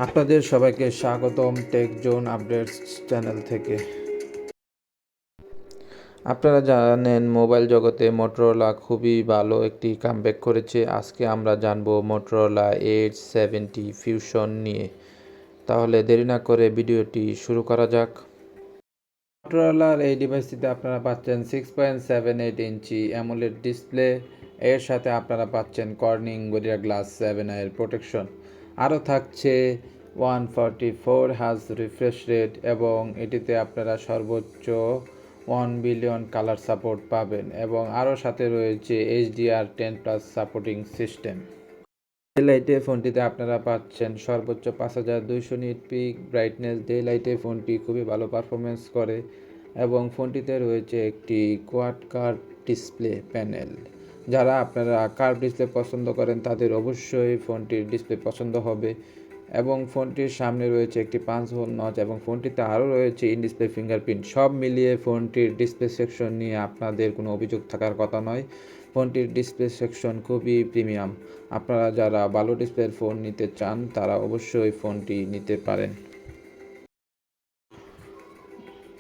আপনাদের সবাইকে স্বাগতম টেক জোন আপডেটস চ্যানেল থেকে। আপনারা জানেন মোবাইল জগতে মোটরোলা খুবই ভালো একটি কামব্যাক করেছে। আজকে আমরা জানবো মোটরোলা H70 ফিউশন নিয়ে। তাহলে দেরি না করে ভিডিওটি শুরু করা যাক। মোটরোলার এই ডিভাইসটিতে আপনারা পাচ্ছেন 6.78 ইঞ্চি অ্যামোলেড ডিসপ্লে। এর সাথে আপনারা পাচ্ছেন কর্নিং গরিলা গ্লাস 7 এর প্রোটেকশন। আরও থাকছে 144 হার্জ রিফ্রেশ রেট এবং এটিতে আপনারা সর্বোচ্চ 1 বিলিয়ন কালার সাপোর্ট পাবেন এবং আরও সাথে রয়েছে HDR10+ সাপোর্টিং সিস্টেম। ডে লাইটে ফোনটিতে আপনারা পাচ্ছেন সর্বোচ্চ 5200 নিট পিক ব্রাইটনেস। ডে লাইটে ফোনটি খুবই ভালো পারফরমেন্স করে এবং ফোনটিতে রয়েছে একটি কোয়াড কার্ভ ডিসপ্লে প্যানেল। যারা আপনারা কার্ভ ডিসপ্লে পছন্দ করেন তাদের অবশ্যই ফোনটির ডিসপ্লে পছন্দ হবে এবং ফোনটির সামনে রয়েছে একটি 5 হোল নচ এবং ফোনটিতে আরও রয়েছে ইন ডিসপ্লে ফিঙ্গারপ্রিন্ট। সব মিলিয়ে ফোনটির ডিসপ্লে সেকশন নিয়ে আপনাদের কোনো অভিযোগ থাকার কথা নয়। ফোনটির ডিসপ্লে সেকশন খুবই প্রিমিয়াম। আপনারা যারা ভালো ডিসপ্লের ফোন নিতে চান তারা অবশ্যই ফোনটি নিতে পারেন।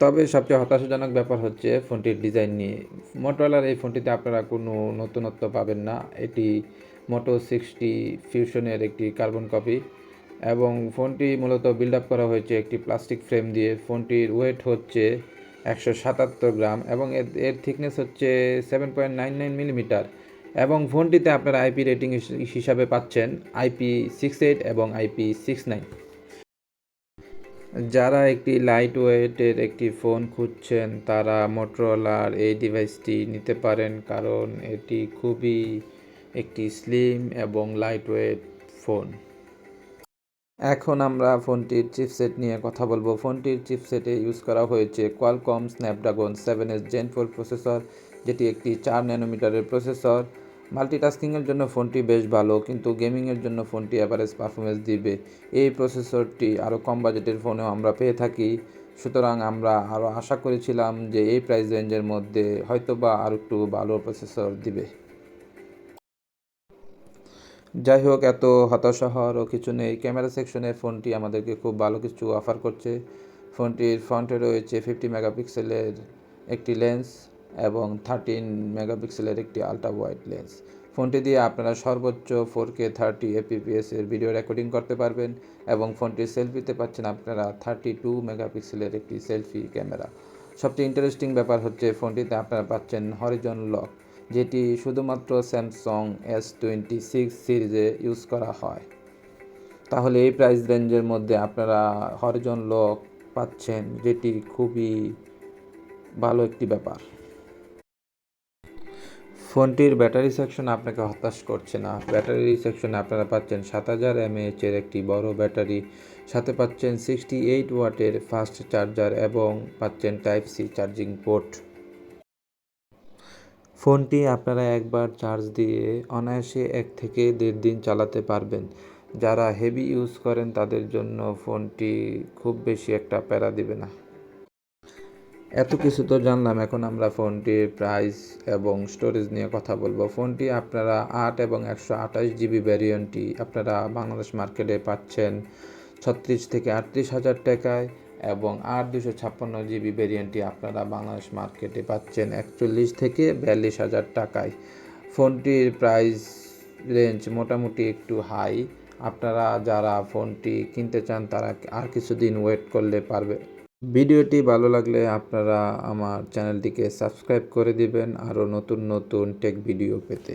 তবে সবচেয়ে হতাশাজনক ব্যাপার হচ্ছে ফোনটির ডিজাইন নিয়ে। মোটরোলার এই ফোনটিতে আপনারা কোনো নতুনত্ব পাবেন না। এটি মোটো 60 ফিউশনের একটি কার্বন কপি এবং ফোনটি মূলত বিল্ড আপ করা হয়েছে একটি প্লাস্টিক ফ্রেম দিয়ে। ফোনটির ওয়েট হচ্ছে 177 গ্রাম এবং এর থিকনেস হচ্ছে 7.99 মিলিমিটার এবং ফোনটিতে আপনারা IP রেটিং হিসাবে পাচ্ছেন IP68 এবং IP69। যারা একটি লাইট ওয়েটের একটি ফোন খুঁজছেন তারা মোটরোলার এই ডিভাইসটি নিতে পারেন, কারণ এটি খুবই একটি স্লিম এবং লাইট ওয়েট ফোন। এখন আমরা ফোনটির চিপসেট নিয়ে কথা বলবো। ফোনটির চিপসেটে ইউজ করা হয়েছে Qualcomm Snapdragon 7S Gen 4 processor, যেটি একটি 4 ন্যানোমিটারের প্রসেসর। মাল্টিটাস্কিংয়ের জন্য ফোনটি বেশ ভালো, কিন্তু গেমিংয়ের জন্য ফোনটি অ্যাভারেজ পারফরমেন্স দিবে। এই প্রসেসরটি আরও কম বাজেটের ফোনেও আমরা পেয়ে থাকি, সুতরাং আমরা আরও আশা করেছিলাম যে এই প্রাইস রেঞ্জের মধ্যে হয়তোবা আরও একটু ভালো প্রসেসর দিবে। যাই হোক, এত হতাশা হওয়ারও কিছু নেই। ক্যামেরা সেকশনে ফোনটি আমাদেরকে খুব ভালো কিছু অফার করছে। ফোনটির ফ্রন্টে রয়েছে 50 মেগাপিক্সেলের একটি লেন্স এবং 13 মেগাপিক্সেলের একটি আলট্রা ওয়াইড লেন্স। ফোনটি দিয়ে আপনারা সর্বোচ্চ 4K 30 fps এর ভিডিও রেকর্ডিং করতে পারবেন এবং ফোনটির সেলফিতে পাচ্ছেন আপনারা 32 মেগাপিক্সেলের একটি সেলফি ক্যামেরা। সবচেয়ে ইন্টারেস্টিং ব্যাপার হচ্ছে ফোনটিতে আপনারা পাচ্ছেন হরিজন লক, যেটি শুধুমাত্র স্যামসাং S26 সিরিজে ইউজ করা হয়। তাহলে এই প্রাইস রেঞ্জের মধ্যে আপনারা হরিজন লক পাচ্ছেন, যেটি খুবই ভালো একটি ব্যাপার। ফোনটির ব্যাটারি সেকশন আপনাকে হতাশ করছে না। ব্যাটারি সেকশনে আপনারা পাচ্ছেন 7000 mAh এর একটি বড় ব্যাটারি, সাথে পাচ্ছেন 68 ওয়াটের ফাস্ট চার্জার এবং পাচ্ছেন টাইপ সি চার্জিং পোর্ট। ফোনটি আপনারা একবার চার্জ দিয়ে অনায়াসে 1 থেকে 1.5 দিন চালাতে পারবেন। যারা হেভি ইউজ করেন তাদের জন্য ফোনটি খুব বেশি একটা প্যারা দিবে না। এত কিছু তো জানলাম, এখন আমরা ফোনটির প্রাইস এবং স্টোরেজ নিয়ে কথা বলবো। ফোনটি আপনারা 8 এবং 128 জিবি ভ্যারিয়েন্টটি আপনারা বাংলাদেশ মার্কেটে পাচ্ছেন 36 থেকে 38 হাজার টাকায় এবং 256 জিবি ভ্যারিয়েন্টটি আপনারা বাংলাদেশ মার্কেটে পাচ্ছেন 41 থেকে 42 হাজার টাকায়। ফোনটির প্রাইস রেঞ্জ মোটামুটি একটু হাই। আপনারা যারা ফোনটি কিনতে চান তারা আর কিছুদিন ওয়েট করলে পারবে। ভিডিওটি ভালো লাগলে আপনারা আমার চ্যানেলটিকে সাবস্ক্রাইব করে দিবেন আরও নতুন নতুন টেক ভিডিও পেতে।